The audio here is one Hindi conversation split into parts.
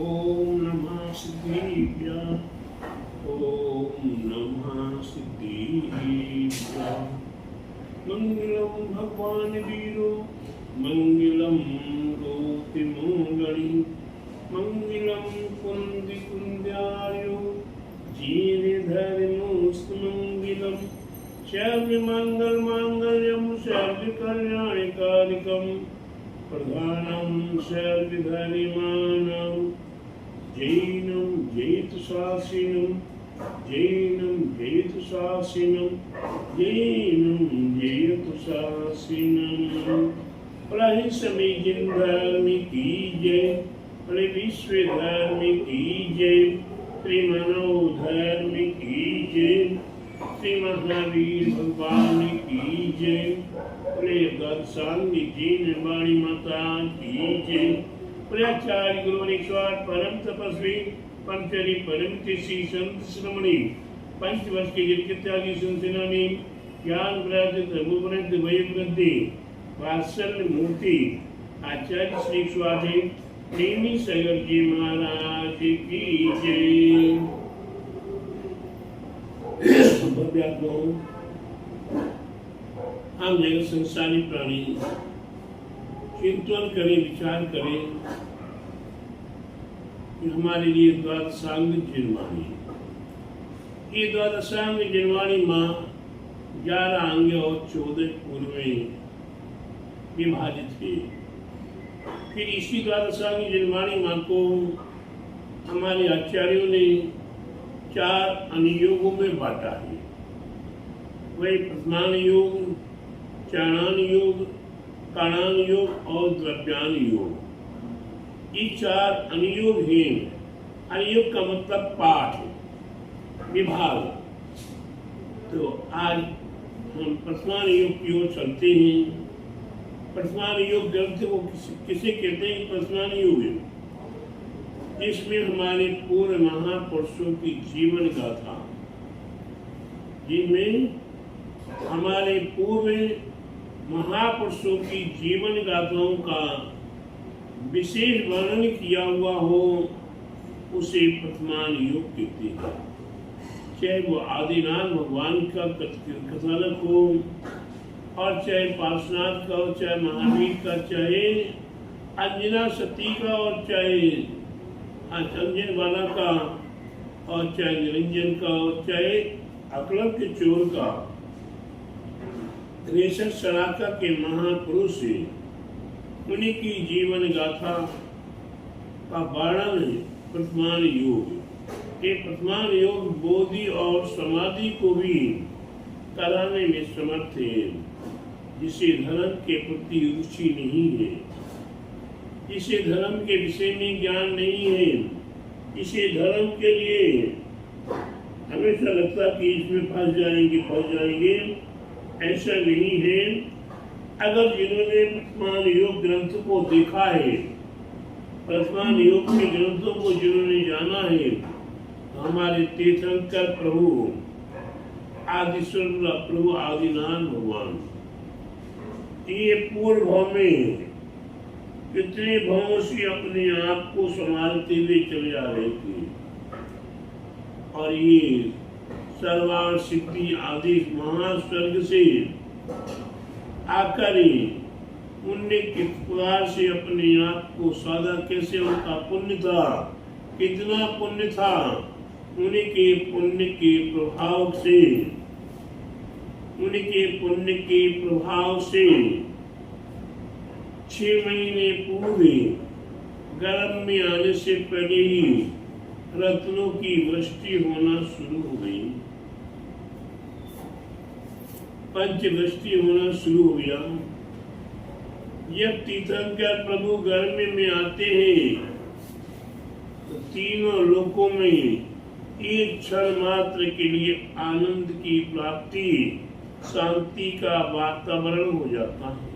ओम नमः सिद्धेभ्यः। ओम नमः सिद्धेभ्यः। मंगलम भगवान वीरो मंगलम रोति मंगली मंगलम कुंदी कुंद्यायो जीव धर्मोस्तमंगलम सर्व मंगल मांगल्यम सर्व कल्याणकारिकम प्रधानम सर्व धर्माणां जैनं जैतशासिनं जैनं जैतशासिनं जैनं जैतशासिनं। प्रहि सभी जिन धर्म की जय, प्रहि विश्व धर्म की जय, श्री मानव धर्म की जय, श्री महावीर भगवान की जय, प्रिय दर्शांगी जीन वाणी माता की जय। प्रियाचार्य गुरु निस्वार परम तपस्वी पंचरी परम तिसी संत श्रमणी पंचवर्ष के गिरकित्यागी संसेनानी ज्ञान विराजित रघुवृद्ध वयोवृद्धि वात्सल्य मूर्ति आचार्य श्री स्वामी प्रेमी सागर जी महाराज की जय। हम जगत संसारी प्राणी चिंतन करें, विचार करें कि हमारे लिए द्वादशांग जिनवाणी, ये द्वादशांग जिनवाणी माँ 11 अंग और 14 पूर्व में विभाजित है। फिर इसी द्वादशांग जिनवाणी माँ को हमारे आचार्यों ने 4 अनुयोगों में बांटा है। वही प्रथमान योग, चाणान योग, काणान योग और द्रव्यान योग, ये 4 अनुयोग हैं। अनुयोग का मतलब पाठ, विभाग। तो आज हम प्रथमान योग की ओर चलते हैं। प्रथमान योग ग्रंथ को किसे कहते हैं? प्रथमान योग जिसमें हमारे पूर्व महापुरुषों की जीवन गाथा, जिनमें हमारे पूर्व महापुरुषों की जीवन गाथाओं का विशेष वर्णन किया हुआ हो, उसे प्रथमान योग कहते हैं। चाहे वो आदिनाथ भगवान का कथानक हो, और चाहे पार्श्वनाथ का हो, चाहे महावीर का, चाहे अंजना सती का, और चाहे अंजन वाला का, और चाहे निरंजन का, और चाहे अकलम के चोर का, रेशम सराका के महापुरुष से उन्हीं की जीवन गाथा का वर्णन प्रथमान योग। ये प्रथमान योग बोधि और समाधि को भी कराने में समर्थ है। जिसे धर्म के प्रति रुचि नहीं है, जिसे धर्म के विषय में ज्ञान नहीं है, इसे धर्म के लिए हमेशा लगता कि इसमें फंस जाएंगे, ऐसा नहीं है। अगर जिन्होंने प्रथमान योग ग्रंथ को देखा है, प्रथमान योग के ग्रंथों को जिन्होंने जाना है, तो हमारे तीर्थंकर प्रभु आदिश्वर प्रभु आदिनाथ भगवान, ये पूर्व भाव में कितने भावों से अपने आप को संभालते हुए चले जा रहे थे, और ये सर्वार सिद्धि आदि महास्वर्ग से आकर उनने किस प्रकार से अपने आप को साधा, कैसे उनका पुण्य था, कितना पुण्य था, उनके पुण्य के प्रभाव से 6 महीने पूर्व गर्भ में आने से पहले ही रत्नों की वृष्टि होना शुरू हो गई, पंचवृष्टि होना शुरू हो गया। जब तीर्थंकर प्रभु गर्भ में आते हैं तो तीनों लोकों में एक क्षण मात्र के लिए आनंद की प्राप्ति, शांति का वातावरण हो जाता है।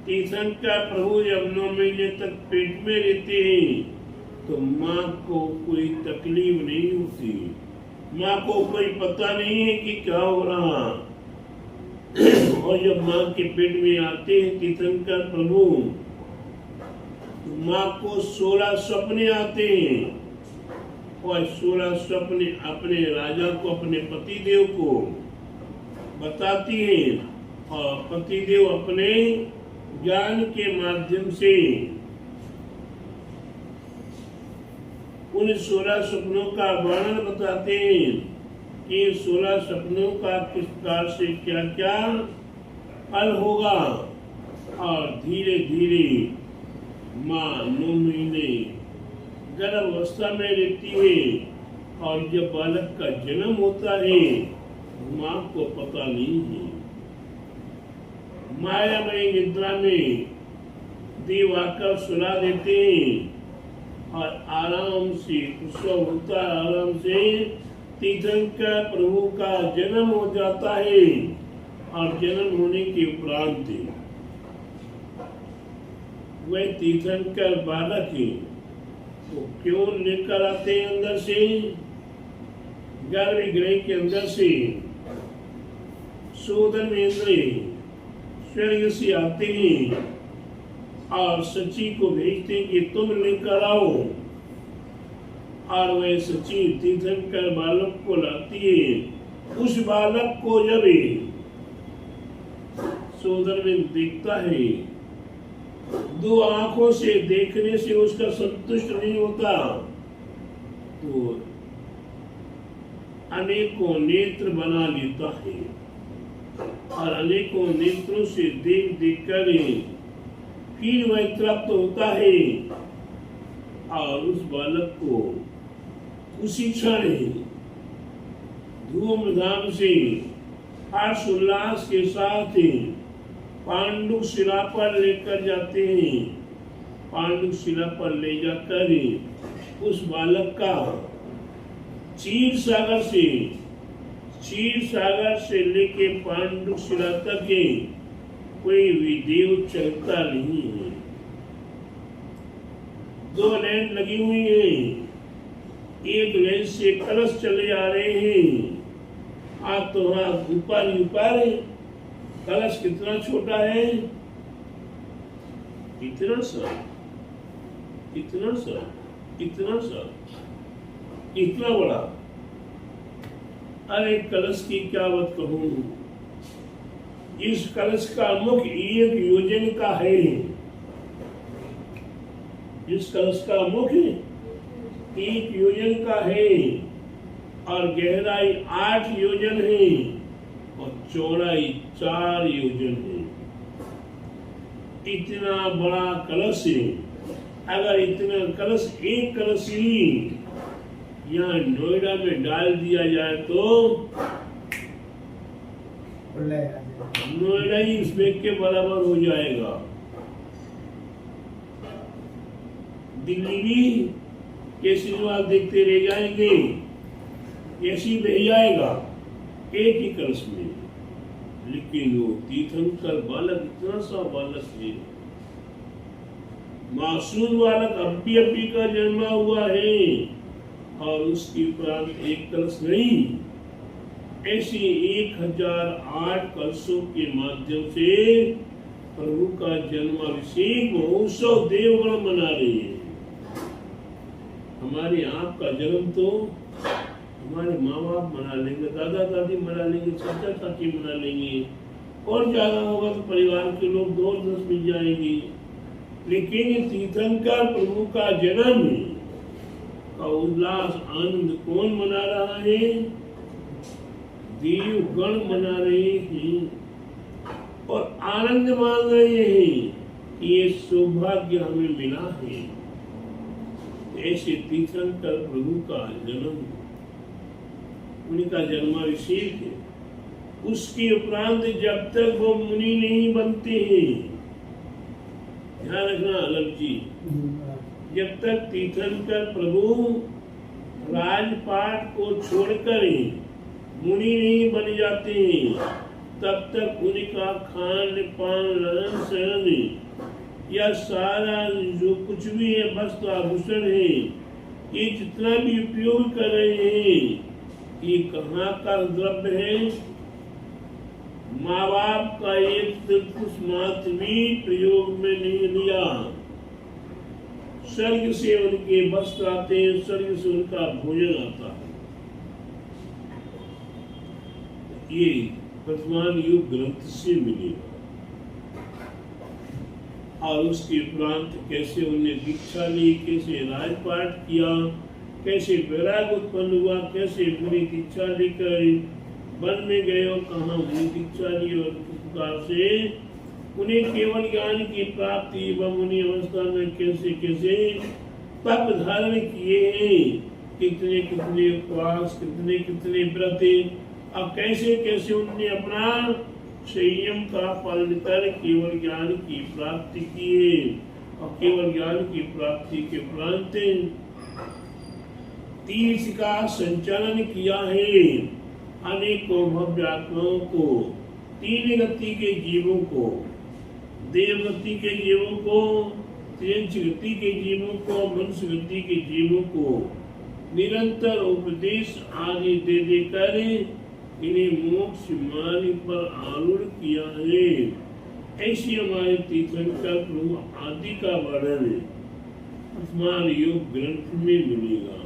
तीर्थंकर प्रभु जब 9 महीने तक पेट में रहते हैं तो माँ को कोई तकलीफ नहीं होती, माँ को कोई पता नहीं है कि क्या हो रहा। और जब माँ के पेट में आते हैं तीर्थंकर प्रभु, तो माँ को 16 सपने आते हैं और 16 सपने अपने राजा को, अपने पतिदेव को बताती है और पतिदेव अपने ज्ञान के माध्यम से उन 16 सपनों का वर्णन बताते हैं कि 16 सपनों का किस प्रकार से क्या क्या फल होगा। और धीरे धीरे माँ 9 महीने गर्भावस्था में रहती है और जब बालक का जन्म होता है माँ को पता नहीं है। मायामयी निद्रा में देव आकर सुला देते हैं और आराम से प्रसव होता है, आराम से तीर्थंकर प्रभु का जन्म हो जाता है। और जन्म होने के उपरांत वह तीर्थंकर बालक वो क्यों लेकर आते हैं अंदर से, गर्भगृह के अंदर से सोदमेंद्र स्वर्ग से आते हैं और सची को भेजते हैं कि तुम लेकर आओ। और वह सची तीर्थंकर बालक को लाती है। उस बालक को जब सोदर में देखता है, 2 आंखों से देखने से उसका संतुष्ट नहीं होता तो अनेकों नेत्र बना लेता है और अनेकों नेत्रों से देख देख कर फिर वह तृप्त होता है और उस बालक को उसी क्षण धूमधाम से हर्ष उल्लास के साथ पांडु शिला पर लेकर जाते हैं। पांडु शिला पर ले जाकर उस बालक का क्षीर सागर से लेके पांडु शिला तक कोई भी देव चलता नहीं है। 2 लाइन लगी हुई है, एक लाइन से कलश चले आ रहे हैं। आप तो ऊपर कलश कितना छोटा है, इतना सा, इतना सा, इतना सा, इतना बड़ा। अरे कलश की क्या बात कहूं, इस कलश का मुख 1 योजन का है। इस कलश का मुख 1 योजन का है और गहराई 8 योजन है और चौड़ाई 4 योजन है। इतना बड़ा कलश है। अगर इतना कलश, एक कलश ही यहाँ नोएडा में डाल दिया जाए तो नोएडा ही इस बैग के बराबर हो जाएगा। दिल्ली भी केजरीवाल देखते रह जाएंगे, ऐसी बह जाएगा एक ही कलश में। लेकिन वो तीर्थंकर बालक इतना सा बालक है, मासूम बालक अभी का जन्मा हुआ है और उसकी उपरांत एक कलश नहीं, ऐसे 1008 कलशों के माध्यम से प्रभु का जन्माभिषेक महोत्सव देवगण मना रहे हैं। हमारे आपका जन्म तो हमारे माँ बाप मना लेंगे, दादा दादी मना लेंगे, चाचा चाची मना लेंगे, और ज्यादा होगा तो परिवार के लोग 2-10 मिल जाएंगे। लेकिन तीर्थंकर प्रभु का जन्म का उल्लास आनंद कौन मना रहा है? देवगण मना रहे हैं और आनंद मान रहे हैं। ये सौभाग्य हमें मिला है। ऐसे तीर्थंकर प्रभु का जन्म, उनका जन्माभिषेक है। उसके उपरांत जब तक वो मुनि नहीं बनते हैं, ध्यान रखना अलग जी, जब तक तीर्थंकर प्रभु राजपाट को छोड़कर मुनि नहीं बन जाते हैं, तब तक उनका खान पान रहन सहन या सारा जो कुछ भी है वस्त्र आभूषण है, ये जितना भी उपयोग कर रहे हैं, ये कहाँ का द्रव्य है? माँ बाप का एक मात्र भी प्रयोग में नहीं लिया। स्वर्ग से उनके वस्त्र आते हैं, स्वर्ग से उनका भोजन आता है। ये वर्तमान युग ग्रंथ से मिलेगा। और उसके उपरांत कैसे उन्हें दीक्षा ली, कैसे राजपाट किया, कैसे वैराग उत्पन्न हुआ, कैसे मुनि दीक्षा लेकर वन में गए और कहाँ मुनि दीक्षा ली और किस प्रकार से उन्हें केवल ज्ञान की प्राप्ति व मुनि अवस्था में कैसे कैसे तप धारण किए हैं, कितने कितने उपवास, कितने कितने व्रत, अब कैसे कैसे उन्होंने अपना संयम का पालन कर केवल ज्ञान की प्राप्ति की है। और केवल ज्ञान की प्राप्ति के उपरांत तीर्थ का संचालन किया है। अनेकों भव्य आत्माओं को, तीन गति के जीवों को, देव गति के जीवों को, त्रियंच गति के जीवों को, मनुष्य गति के जीवों को निरंतर उपदेश आदि दे देकर इन्हें मोक्ष मार्ग पर आरूढ़ किया है। ऐसी हमारे तीर्थंकर प्रभु आदि का वर्णन वर्तमान योग ग्रंथ में मिलेगा।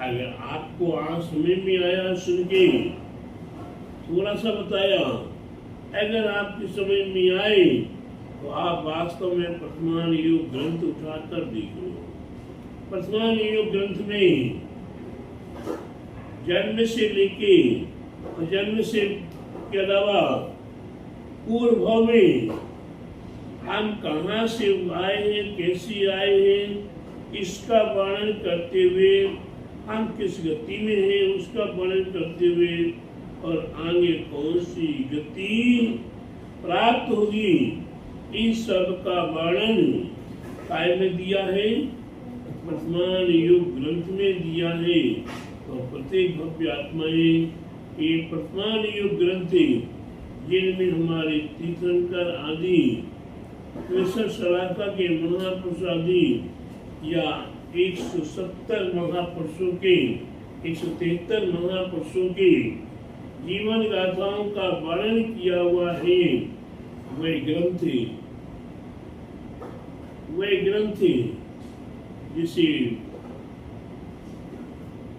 अगर आपको आज समझ में आया सुन के, थोड़ा सा बताया, अगर आपकी समझ में आए तो आप वास्तव में वर्तमान योग ग्रंथ उठाकर देख लो। वर्तमान योग ग्रंथ में जन्म से लेके और जन्म से के अलावा पूर्व भाव में हम कहाँ से आए हैं, कैसे आए हैं, इसका वर्णन करते हुए हम किस गति में हैं उसका वर्णन करते हुए और आगे कौन सी गति प्राप्त होगी, इस सब का वर्णन काय में दिया है, वर्तमान योग ग्रंथ में दिया है। और प्रत्येक भव्य आत्माएं ये वर्तमान योग ग्रंथ जिनमें हमारे तीर्थंकर आदि शलाका के महापुरुष आदि या 170 महापुरुषों के 173 महापुरुषों के जीवन गाथाओं का वर्णन किया हुआ है। वह ग्रंथ जिसे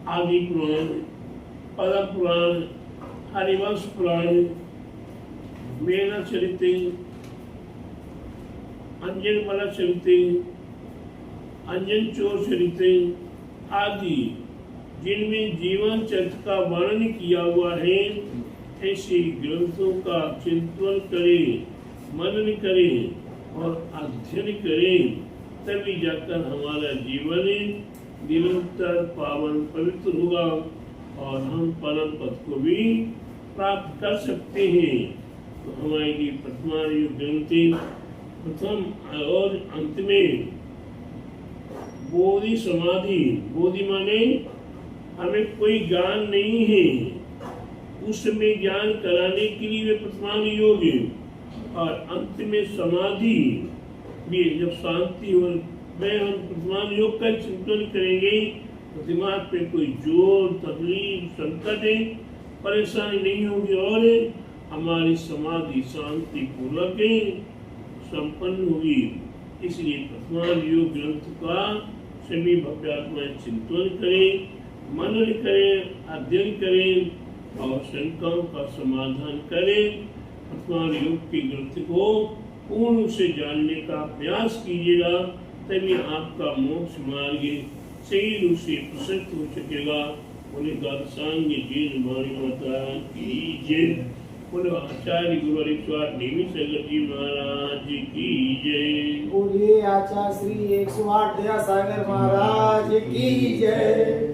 आदि पुराण, पद्म पुराण, हरिवंश पुराण, मेना चरित, अंजनमाला चरित, अंजन चोर चरित आदि जिनमें जीवन चरित्र का वर्णन किया हुआ है, ऐसे ग्रंथों का चिंतन करें, मनन करें और अध्ययन करें, तभी जाकर हमारा जीवन निरंतर पावन पवित्र होगा और हम परम पद को भी प्राप्त कर सकते हैं। तो हमारी वर्तमान योग ग्रंथ प्रथम और अंत में बोधि समाधि, बोधि माने हमें कोई ज्ञान नहीं है, उसमें ज्ञान कराने के लिए वे वर्तमान योग है। और अंत में समाधि भी, जब शांति हो में हम वर्तमान योग का चिंतन करेंगे तो दिमाग पे कोई जोर, तकलीफ, संकट, परेशानी नहीं होगी और हमारी समाधि शांति पूर्वक संपन्न होगी। इसलिए वर्तमान योग ग्रंथ का सभी भव्यात्माएं चिंतन करें, मनन करें, अध्ययन करें और शंकाओं का समाधान करें। वर्तमान योग के ग्रंथ को पूर्ण रूप से जानने का प्रयास कीजिएगा, तभी आपका मोक्ष मार्ग सही रूप से प्रशस्त हो सकेगा। बोले गादसांग जी वाणी माता की जय। बोले आचार्य गुरु हरिद्वार निमित सागर जी महाराज की जय। बोलिए आचार्य श्री 108 दया सागर महाराज की जय।